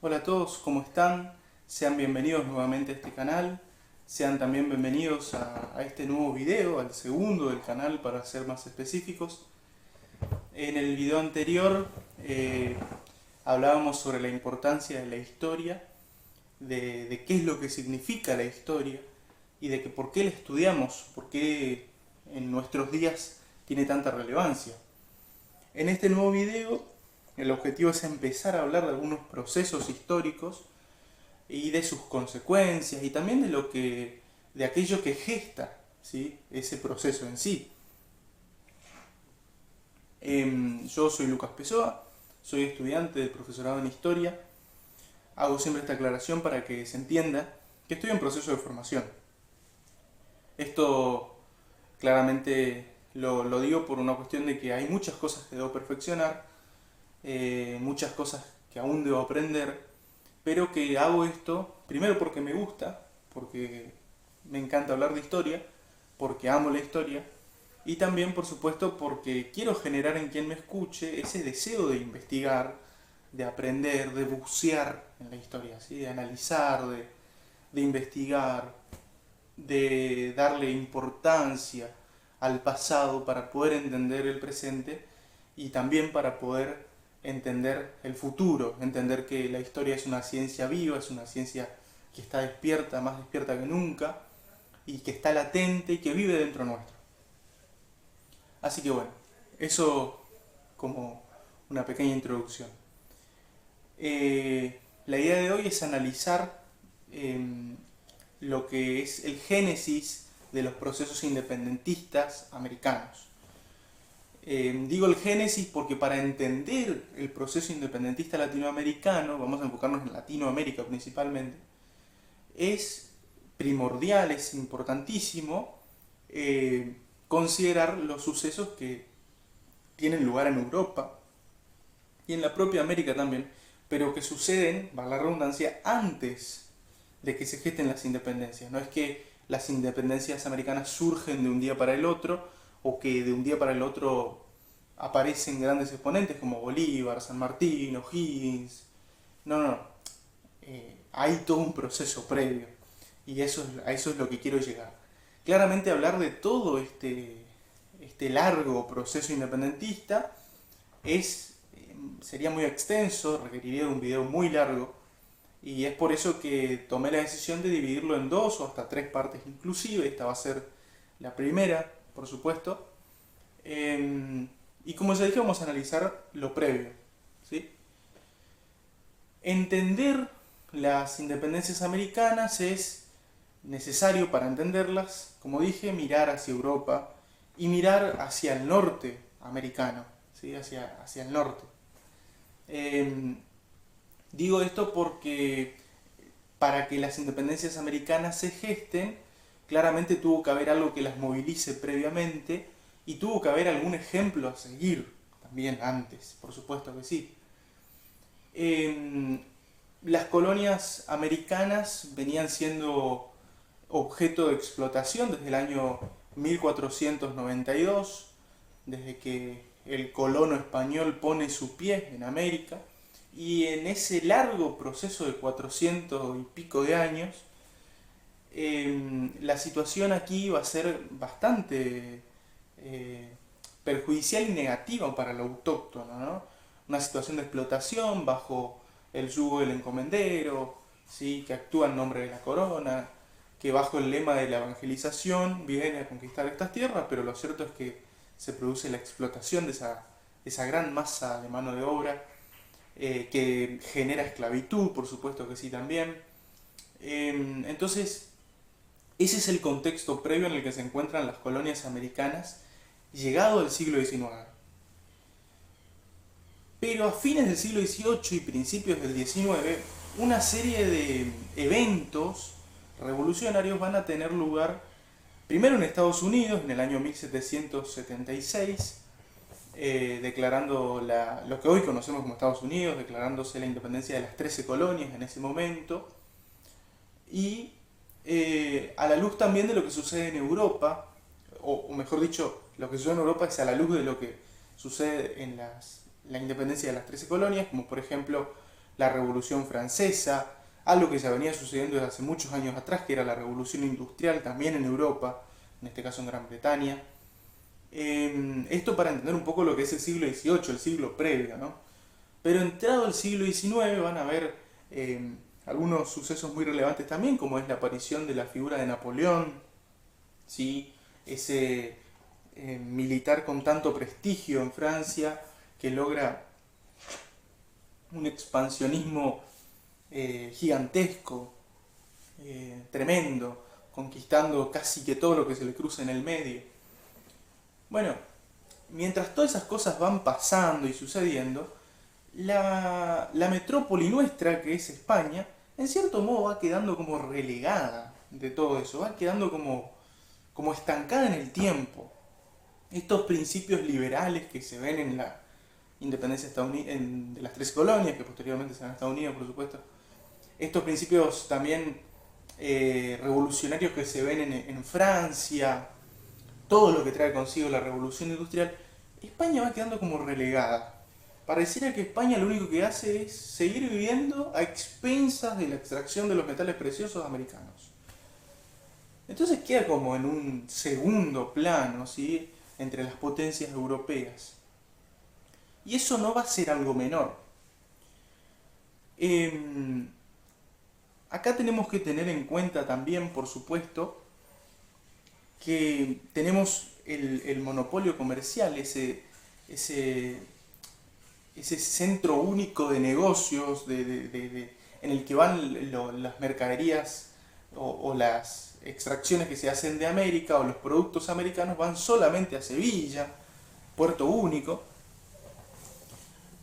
Hola a todos, ¿cómo están? Sean bienvenidos nuevamente a este canal. Sean también bienvenidos a este nuevo video, al segundo del canal para ser más específicos. En el video anterior hablábamos sobre la importancia de la historia, de qué es lo que significa la historia y de que por qué la estudiamos, por qué en nuestros días tiene tanta relevancia. En este nuevo video el objetivo es empezar a hablar de algunos procesos históricos y de sus consecuencias y también de aquello que gesta, ¿sí?, ese proceso en sí. Yo soy Lucas Pessoa, soy estudiante del profesorado en Historia. Hago siempre esta aclaración para que se entienda que estoy en proceso de formación. Esto claramente lo digo por una cuestión de que hay muchas cosas que debo perfeccionar, muchas cosas que aún debo aprender, pero que hago esto primero porque me gusta, porque me encanta hablar de historia, porque amo la historia y también, por supuesto, porque quiero generar en quien me escuche ese deseo de investigar, de aprender, de bucear en la historia, ¿sí?, de analizar, de investigar, de darle importancia al pasado para poder entender el presente y también para poder entender el futuro, entender que la historia es una ciencia viva, es una ciencia que está despierta, más despierta que nunca, y que está latente y que vive dentro nuestro. Así que bueno, eso como una pequeña introducción. La idea de hoy es analizar lo que es el génesis de los procesos independentistas americanos. Digo el génesis porque para entender el proceso independentista latinoamericano, vamos a enfocarnos en Latinoamérica principalmente, es primordial, es importantísimo considerar los sucesos que tienen lugar en Europa y en la propia América también, pero que suceden, valga la redundancia, antes de que se gesten las independencias. No es que las independencias americanas surgen de un día para el otro o que de un día para el otro aparecen grandes exponentes como Bolívar, San Martín, O'Higgins. No, no, no. Hay todo un proceso previo y a eso es lo que quiero llegar. Claramente hablar de todo este largo proceso independentista sería muy extenso, requeriría de un video muy largo, y es por eso que tomé la decisión de dividirlo en dos o hasta tres partes inclusive. Esta va a ser la primera, por supuesto. Y como ya dije, vamos a analizar lo previo, ¿sí? Entender las independencias americanas es necesario para entenderlas, como dije, mirar hacia Europa y mirar hacia el norte americano, ¿sí?, hacia el norte. Digo esto porque para que las independencias americanas se gesten, claramente tuvo que haber algo que las movilice previamente y tuvo que haber algún ejemplo a seguir también antes, por supuesto que sí. Las colonias americanas venían siendo objeto de explotación desde el año 1492, desde que el colono español pone su pie en América, y en ese largo proceso de 400 y pico de años, la situación aquí va a ser bastante perjudicial y negativa para el autóctono, ¿no? Una situación de explotación bajo el yugo del encomendero, ¿sí?, que actúa en nombre de la corona, que bajo el lema de la evangelización viene a conquistar estas tierras, pero lo cierto es que se produce la explotación de esa gran masa de mano de obra, que genera esclavitud, por supuesto que sí también. Entonces, ese es el contexto previo en el que se encuentran las colonias americanas llegado el siglo XIX. Pero a fines del siglo XVIII y principios del XIX, una serie de eventos revolucionarios van a tener lugar primero en Estados Unidos en el año 1776, declarando lo que hoy conocemos como Estados Unidos, declarándose la independencia de las 13 colonias en ese momento, y a la luz también de lo que sucede en Europa, o mejor dicho, lo que sucede en Europa es a la luz de lo que sucede en la independencia de las 13 colonias, como por ejemplo la Revolución Francesa, algo que ya venía sucediendo desde hace muchos años atrás, que era la Revolución Industrial también en Europa, en este caso en Gran Bretaña. Esto para entender un poco lo que es el siglo XVIII, el siglo previo, ¿no? Pero entrado el siglo XIX van a haber algunos sucesos muy relevantes también, como es la aparición de la figura de Napoleón, ¿sí? Ese militar con tanto prestigio en Francia que logra un expansionismo gigantesco, tremendo, conquistando casi que todo lo que se le cruza en el medio. Bueno, mientras todas esas cosas van pasando y sucediendo, la metrópoli nuestra, que es España, en cierto modo va quedando como relegada de todo eso, va quedando como estancada en el tiempo. Estos principios liberales que se ven en la independencia de las 13 colonias, que posteriormente serán Estados Unidos, por supuesto, estos principios también revolucionarios que se ven en Francia, todo lo que trae consigo la revolución industrial, España va quedando como relegada. Pareciera que España lo único que hace es seguir viviendo a expensas de la extracción de los metales preciosos americanos. Entonces queda como en un segundo plano, ¿sí?, entre las potencias europeas. Y eso no va a ser algo menor. Acá tenemos que tener en cuenta también, por supuesto, que tenemos el monopolio comercial, ese centro único de negocios en el que van las mercaderías o las extracciones que se hacen de América o los productos americanos van solamente a Sevilla, puerto único.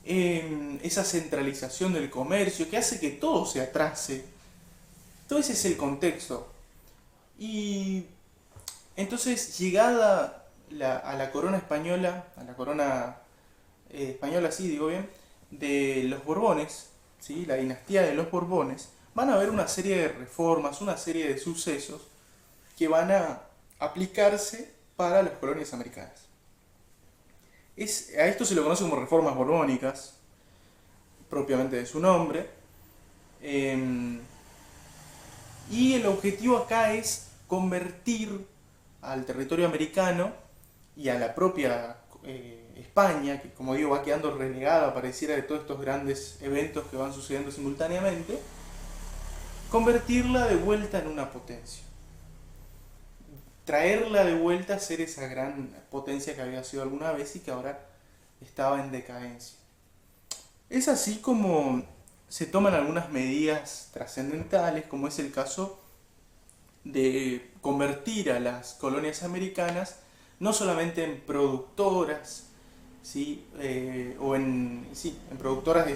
Esa centralización del comercio que hace que todo se atrase. Todo ese es el contexto. Y entonces, llegada a la corona española, sí, digo bien, de los Borbones, ¿sí?, la dinastía de los Borbones, van a haber una serie de reformas, una serie de sucesos que van a aplicarse para las colonias americanas. A esto se lo conoce como reformas borbónicas, propiamente de su nombre, y el objetivo acá es convertir al territorio americano y a la propia España, que como digo va quedando relegada, pareciera, de todos estos grandes eventos que van sucediendo simultáneamente, convertirla de vuelta en una potencia. Traerla de vuelta a ser esa gran potencia que había sido alguna vez y que ahora estaba en decadencia. Es así como se toman algunas medidas trascendentales, como es el caso de convertir a las colonias americanas no solamente en productoras, ¿sí?, en productoras de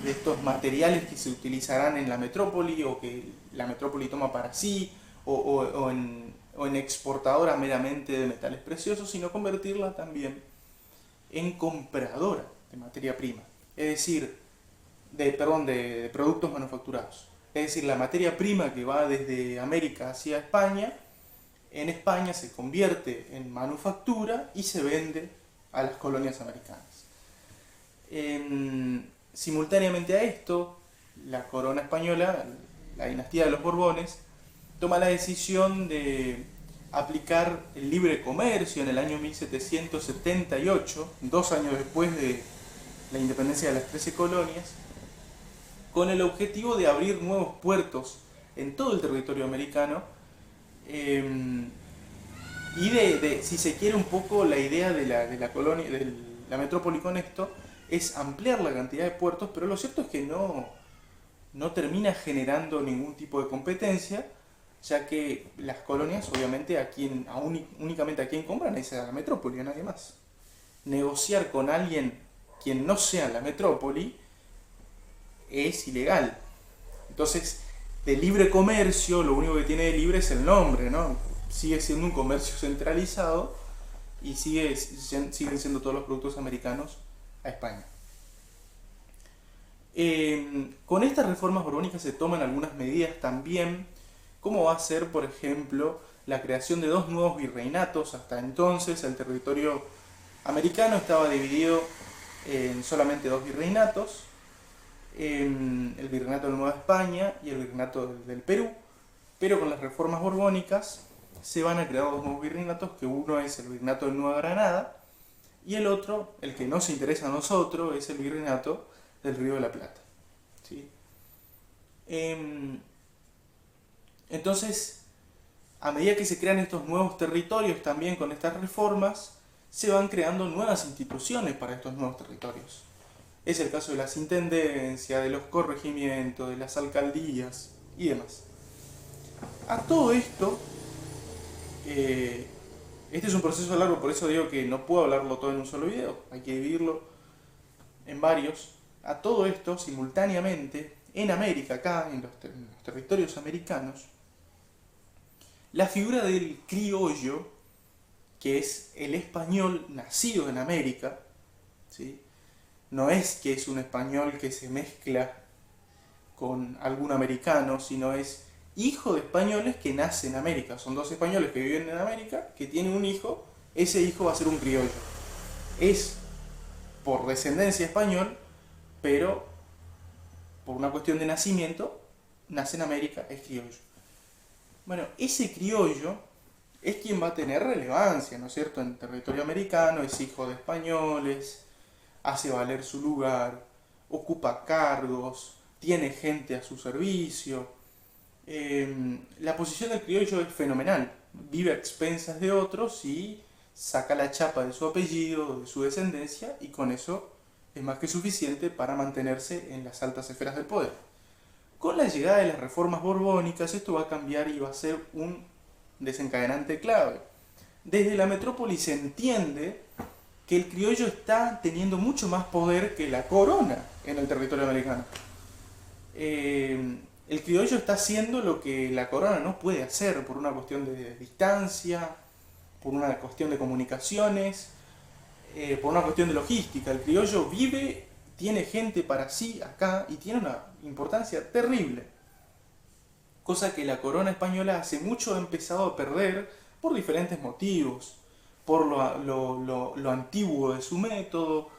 estos materiales que se utilizarán en la metrópoli o que la metrópoli toma para sí, o en exportadora meramente de metales preciosos, sino convertirla también en compradora de materia prima, es decir, de productos manufacturados. Es decir, la materia prima que va desde América hacia España, en España se convierte en manufactura y se vende a las colonias americanas. Simultáneamente a esto, la corona española, la dinastía de los Borbones, toma la decisión de aplicar el libre comercio en el año 1778, 2 años después de la independencia de las 13 colonias, con el objetivo de abrir nuevos puertos en todo el territorio americano, y si se quiere un poco la idea de la colonia, de la metrópoli con esto, es ampliar la cantidad de puertos, pero lo cierto es que no termina generando ningún tipo de competencia, ya que las colonias, obviamente, únicamente a quien compran es a la metrópoli, a nadie más. Negociar con alguien quien no sea la metrópoli es ilegal. Entonces, de libre comercio, lo único que tiene de libre es el nombre, ¿no? Sigue siendo un comercio centralizado y siguen siendo todos los productos americanos a España. Con estas reformas borbónicas se toman algunas medidas también, como va a ser, por ejemplo, la creación de 2 nuevos virreinatos. Hasta entonces el territorio americano estaba dividido en solamente dos virreinatos, el virreinato de Nueva España y el virreinato del Perú, pero con las reformas borbónicas se van a crear dos nuevos virreinatos, que uno es el virreinato de Nueva Granada y el otro, el que nos interesa a nosotros, es el virreinato del Río de la Plata. ¿Sí? Entonces, a medida que se crean estos nuevos territorios también con estas reformas, se van creando nuevas instituciones para estos nuevos territorios. Es el caso de las intendencias, de los corregimientos, de las alcaldías y demás. A todo esto, este es un proceso largo, por eso digo que no puedo hablarlo todo en un solo video, hay que dividirlo en varios. A todo esto, simultáneamente, en América, acá, en los territorios americanos, la figura del criollo, que es el español nacido en América, ¿sí? No es que es un español que se mezcla con algún americano, sino es hijo de españoles que nace en América. Son dos españoles que viven en América, que tienen un hijo, ese hijo va a ser un criollo. Es por descendencia español, pero por una cuestión de nacimiento, nace en América, es criollo. Bueno, ese criollo es quien va a tener relevancia, ¿no es cierto?, en el territorio americano, es hijo de españoles, hace valer su lugar, ocupa cargos, tiene gente a su servicio. La posición del criollo es fenomenal, vive a expensas de otros y saca la chapa de su apellido, de su descendencia, y con eso es más que suficiente para mantenerse en las altas esferas del poder. Con la llegada de las reformas borbónicas esto va a cambiar y va a ser un desencadenante clave. Desde la metrópoli se entiende que el criollo está teniendo mucho más poder que la corona en el territorio americano. El criollo está haciendo lo que la corona no puede hacer por una cuestión de distancia, por una cuestión de comunicaciones, por una cuestión de logística. El criollo vive, tiene gente para sí acá y tiene una importancia terrible. Cosa que la corona española hace mucho ha empezado a perder por diferentes motivos. Por lo antiguo de su método,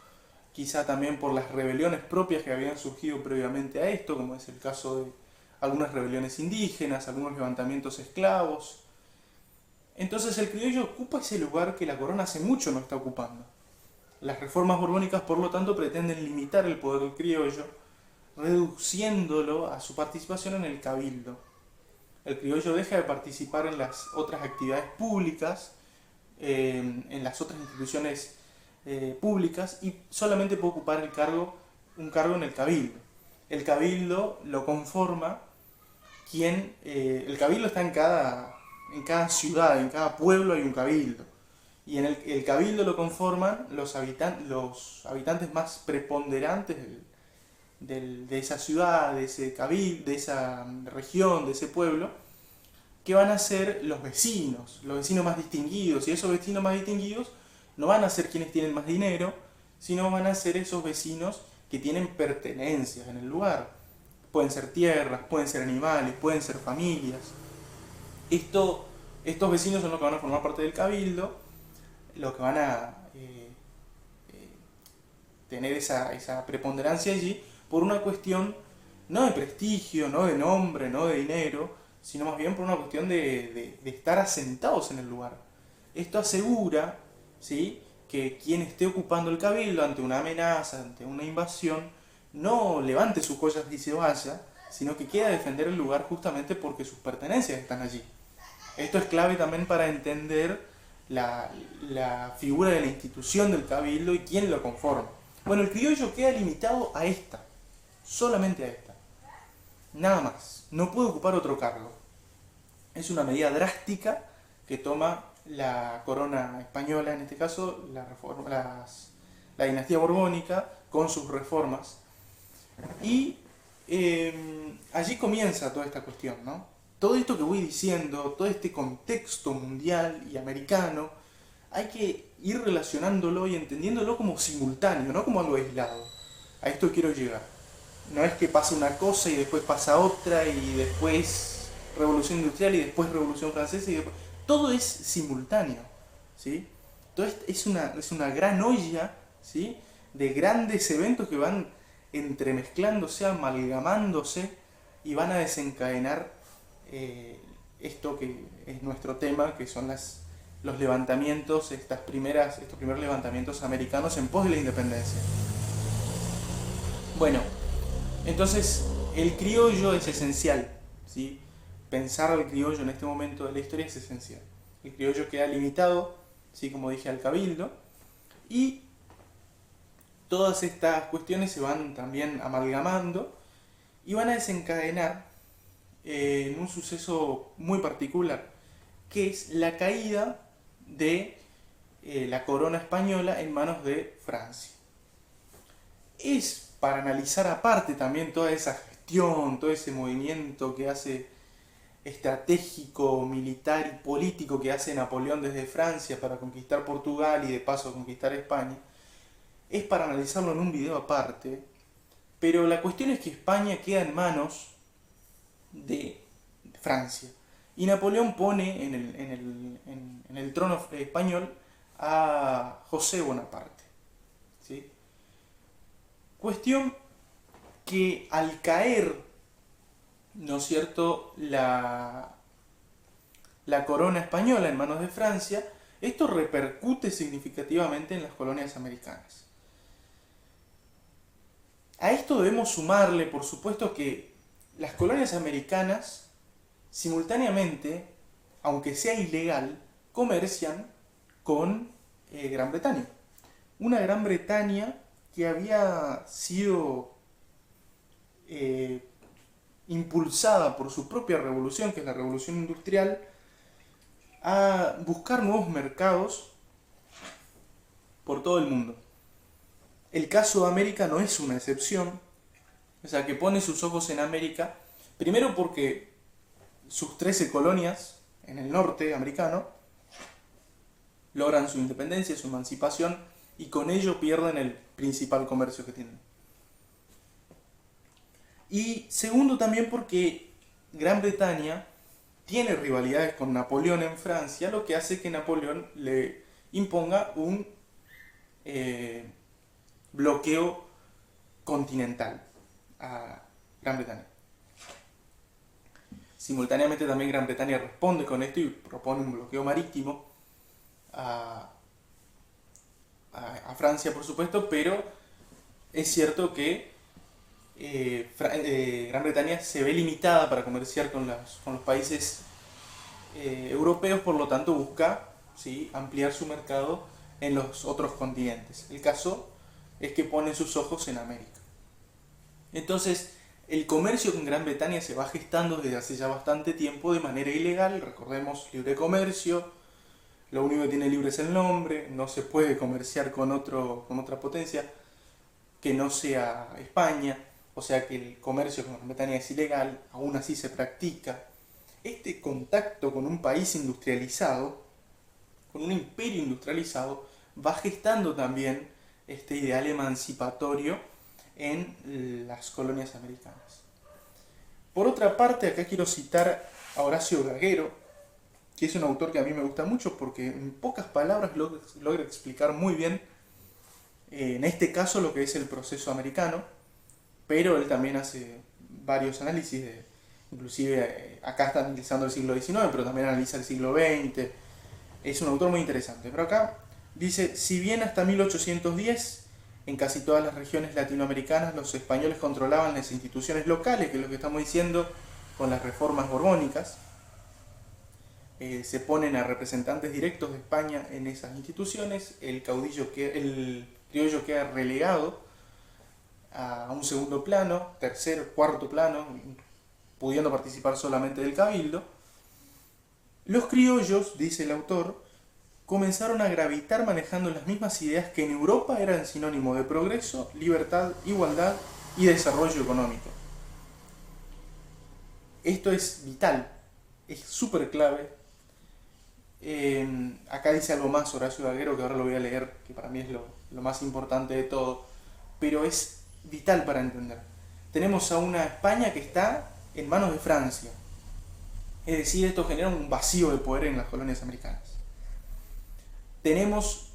quizá también por las rebeliones propias que habían surgido previamente a esto, como es el caso de algunas rebeliones indígenas, algunos levantamientos esclavos. Entonces el criollo ocupa ese lugar que la corona hace mucho no está ocupando. Las reformas borbónicas, por lo tanto, pretenden limitar el poder del criollo, reduciéndolo a su participación en el cabildo. El criollo deja de participar en las otras actividades públicas, en las otras instituciones públicas, y solamente puede ocupar un cargo en el cabildo. El cabildo lo conforma el cabildo está en cada ciudad, en cada pueblo hay un cabildo. Y en el cabildo lo conforman los habitantes más preponderantes de esa ciudad, de ese cabildo, de esa región, de ese pueblo, que van a ser los vecinos más distinguidos. Y esos vecinos más distinguidos no van a ser quienes tienen más dinero, sino van a ser esos vecinos que tienen pertenencias en el lugar. Pueden ser tierras, pueden ser animales, pueden ser familias. Estos vecinos son los que van a formar parte del cabildo, los que van a tener esa preponderancia allí por una cuestión no de prestigio, no de nombre, no de dinero, sino más bien por una cuestión de estar asentados en el lugar. Esto asegura, ¿sí?, que quien esté ocupando el cabildo ante una amenaza, ante una invasión, no levante sus joyas y se vaya, sino que quiera defender el lugar justamente porque sus pertenencias están allí. Esto es clave también para entender la figura de la institución del cabildo y quién lo conforma. Bueno, el criollo queda limitado a esta, solamente a esta. Nada más, no puede ocupar otro cargo. Es una medida drástica que toma la corona española, en este caso la dinastía borbónica, con sus reformas. Y allí comienza toda esta cuestión, ¿no? Todo esto que voy diciendo, todo este contexto mundial y americano, hay que ir relacionándolo y entendiéndolo como simultáneo, no como algo aislado. A esto quiero llegar. No es que pasa una cosa y después pasa otra y después Revolución Industrial y después Revolución Francesa y después... Todo es simultáneo, ¿sí? Todo es una gran olla, ¿sí?, de grandes eventos que van entremezclándose, amalgamándose y van a desencadenar esto que es nuestro tema, que son los levantamientos, estos primeros levantamientos americanos en pos de la independencia. Bueno, entonces el criollo es esencial, ¿sí? Pensar al criollo en este momento de la historia es esencial. El criollo queda limitado, ¿sí? Como dije, al cabildo, y todas estas cuestiones se van también amalgamando y van a desencadenar en un suceso muy particular, que es la caída de la corona española en manos de Francia. Es para analizar aparte también toda esa gestión, todo ese movimiento que hace estratégico, militar y político que hace Napoleón desde Francia para conquistar Portugal y de paso conquistar España. Es para analizarlo en un video aparte, pero la cuestión es que España queda en manos de Francia. Y Napoleón pone en el trono español a José Bonaparte. ¿Sí? Cuestión que al caer, ¿no es cierto?, la corona española en manos de Francia, esto repercute significativamente en las colonias americanas. A esto debemos sumarle, por supuesto, que las colonias americanas simultáneamente, aunque sea ilegal, comercian con Gran Bretaña. Una Gran Bretaña que había sido impulsada por su propia revolución, que es la revolución industrial, a buscar nuevos mercados por todo el mundo. El caso de América no es una excepción, o sea, que pone sus ojos en América, primero porque sus 13 colonias en el norte americano logran su independencia, su emancipación, y con ello pierden el principal comercio que tienen. Y segundo también porque Gran Bretaña tiene rivalidades con Napoleón en Francia, lo que hace que Napoleón le imponga un bloqueo continental a Gran Bretaña. Simultáneamente también Gran Bretaña responde con esto y propone un bloqueo marítimo a Francia, por supuesto, pero es cierto que Gran Bretaña se ve limitada para comerciar con los países europeos, por lo tanto busca, ¿sí?, ampliar su mercado en los otros continentes. El caso es que pone sus ojos en América. Entonces, el comercio con Gran Bretaña se va gestando desde hace ya bastante tiempo de manera ilegal. Recordemos, libre comercio, lo único que tiene libre es el nombre, no se puede comerciar con otra potencia que no sea España, o sea que el comercio con Gran Bretaña es ilegal, aún así se practica. Este contacto con un país industrializado, con un imperio industrializado, va gestando también este ideal emancipatorio en las colonias americanas. Por otra parte, acá quiero citar a Horacio Gaguero, que es un autor que a mí me gusta mucho porque en pocas palabras logra explicar muy bien, en este caso, lo que es el proceso americano, pero él también hace varios análisis, inclusive acá está analizando el siglo XIX, pero también analiza el siglo XX. Es un autor muy interesante. Pero acá dice, si bien hasta 1810 en casi todas las regiones latinoamericanas los españoles controlaban las instituciones locales, que es lo que estamos diciendo con las reformas borbónicas, se ponen a representantes directos de España en esas instituciones, el criollo queda relegado a un segundo plano, tercer, cuarto plano, pudiendo participar solamente del cabildo. Los criollos, dice el autor, comenzaron a gravitar manejando las mismas ideas que en Europa eran sinónimo de progreso, libertad, igualdad y desarrollo económico. Esto es vital, es súper clave. Acá dice algo más Horacio Gaguero, que ahora lo voy a leer, que para mí es lo más importante de todo, pero es vital para entender. Tenemos a una España que está en manos de Francia, es decir, esto genera un vacío de poder en las colonias americanas. Tenemos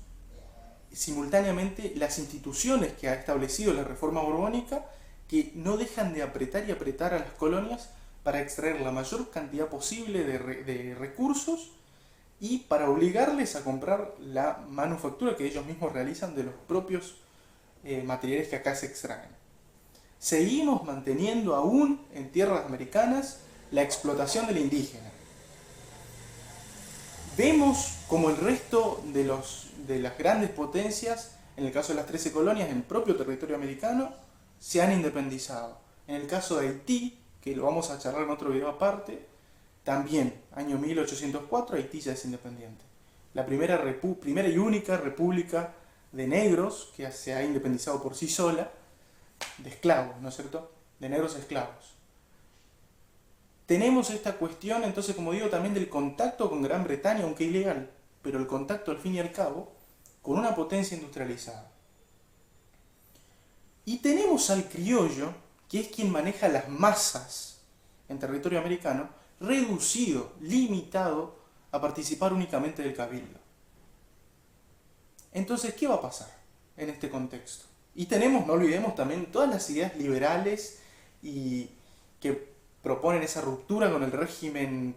simultáneamente las instituciones que ha establecido la reforma borbónica, que no dejan de apretar y apretar a las colonias para extraer la mayor cantidad posible de recursos y para obligarles a comprar la manufactura que ellos mismos realizan de los propios materiales que acá se extraen. Seguimos manteniendo aún en tierras americanas la explotación del indígena. Vemos como el resto de las grandes potencias, en el caso de las 13 colonias en el propio territorio americano, se han independizado. En el caso de Haití, que lo vamos a charlar en otro video aparte, también, año 1804, Haití ya es independiente. La primera y única república de negros que se ha independizado por sí sola, de esclavos, ¿no es cierto? De negros esclavos. Tenemos esta cuestión, entonces, como digo, también del contacto con Gran Bretaña, aunque ilegal, pero el contacto al fin y al cabo con una potencia industrializada. Y tenemos al criollo, que es quien maneja las masas en territorio americano, reducido, limitado a participar únicamente del cabildo. Entonces, ¿qué va a pasar en este contexto? Y tenemos, no olvidemos también, todas las ideas liberales y que proponen esa ruptura con el régimen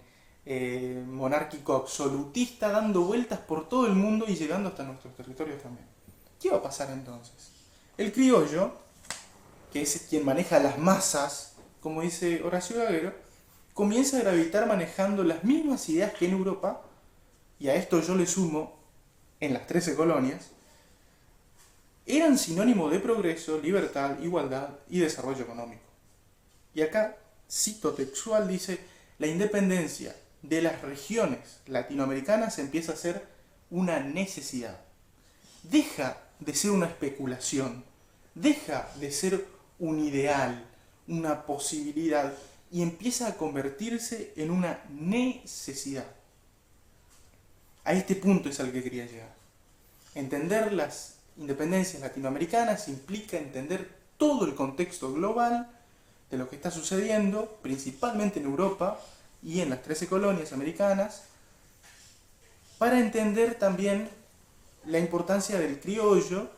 monárquico absolutista, dando vueltas por todo el mundo y llegando hasta nuestros territorios también. ¿Qué va a pasar entonces? El criollo, que es quien maneja las masas, como dice Horacio Gaguero, comienza a gravitar manejando las mismas ideas que en Europa, y a esto yo le sumo, en las 13 colonias, eran sinónimo de progreso, libertad, igualdad y desarrollo económico. Y acá, cito textual, dice, la independencia de las regiones latinoamericanas empieza a ser una necesidad. Deja de ser una especulación, deja de ser un ideal, una posibilidad, y empieza a convertirse en una necesidad. A este punto es al que quería llegar. Entender las independencias latinoamericanas implica entender todo el contexto global de lo que está sucediendo, principalmente en Europa y en las 13 colonias americanas, para entender también la importancia del criollo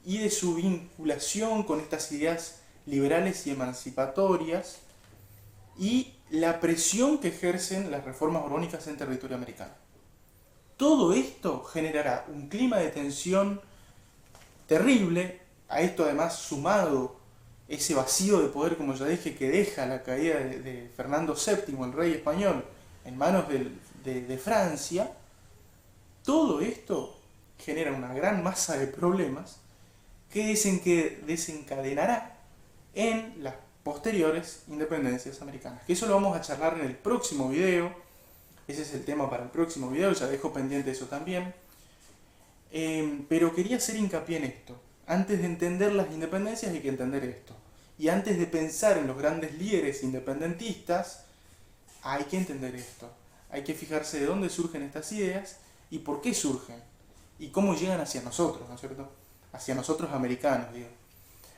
y de su vinculación con estas ideas liberales y emancipatorias y la presión que ejercen las reformas borbónicas en territorio americano. Todo esto generará un clima de tensión terrible, a esto además sumado ese vacío de poder, como ya dije, que deja la caída de Fernando VII, el rey español, en manos de Francia. Todo esto genera una gran masa de problemas que desencadenará en las posteriores independencias americanas. Que eso lo vamos a charlar en el próximo video. Ese es el tema para el próximo video, ya dejo pendiente eso también. Pero quería hacer hincapié en esto. Antes de entender las independencias hay que entender esto. Y antes de pensar en los grandes líderes independentistas, hay que entender esto. Hay que fijarse de dónde surgen estas ideas y por qué surgen. Y cómo llegan hacia nosotros, ¿no es cierto? Hacia nosotros americanos, digo.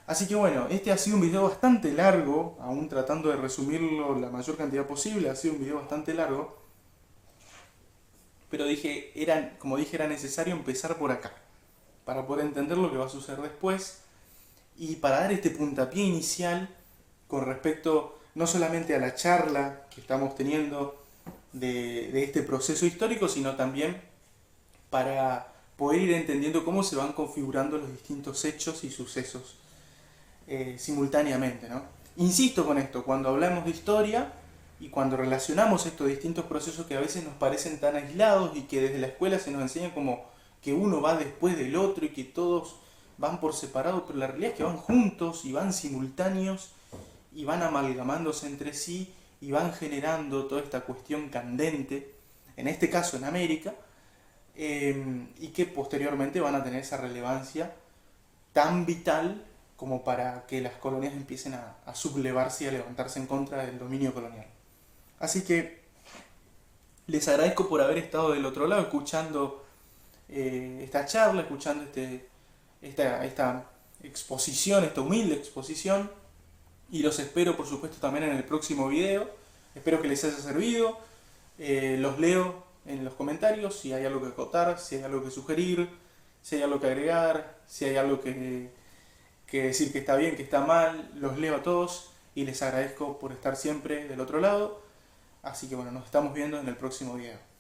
Así que bueno, este ha sido un video bastante largo, aún tratando de resumirlo la mayor cantidad posible, ha sido un video bastante largo. Pero como dije, era necesario empezar por acá, para poder entender lo que va a suceder después y para dar este puntapié inicial con respecto no solamente a la charla que estamos teniendo de este proceso histórico, sino también para poder ir entendiendo cómo se van configurando los distintos hechos y sucesos simultáneamente, ¿no? Insisto con esto, cuando hablamos de historia y cuando relacionamos estos distintos procesos que a veces nos parecen tan aislados y que desde la escuela se nos enseña como que uno va después del otro y que todos van por separado, pero la realidad es que van juntos y van simultáneos y van amalgamándose entre sí y van generando toda esta cuestión candente, en este caso en América, y que posteriormente van a tener esa relevancia tan vital como para que las colonias empiecen a sublevarse y a levantarse en contra del dominio colonial. Así que les agradezco por haber estado del otro lado escuchando esta charla, escuchando esta exposición, esta humilde exposición, y los espero por supuesto también en el próximo video. Espero que les haya servido. Los leo en los comentarios si hay algo que acotar, si hay algo que sugerir, Si hay algo que agregar, si hay algo que decir que está bien, que está mal, los leo a todos y les agradezco por estar siempre del otro lado. Así que bueno, nos estamos viendo en el próximo video.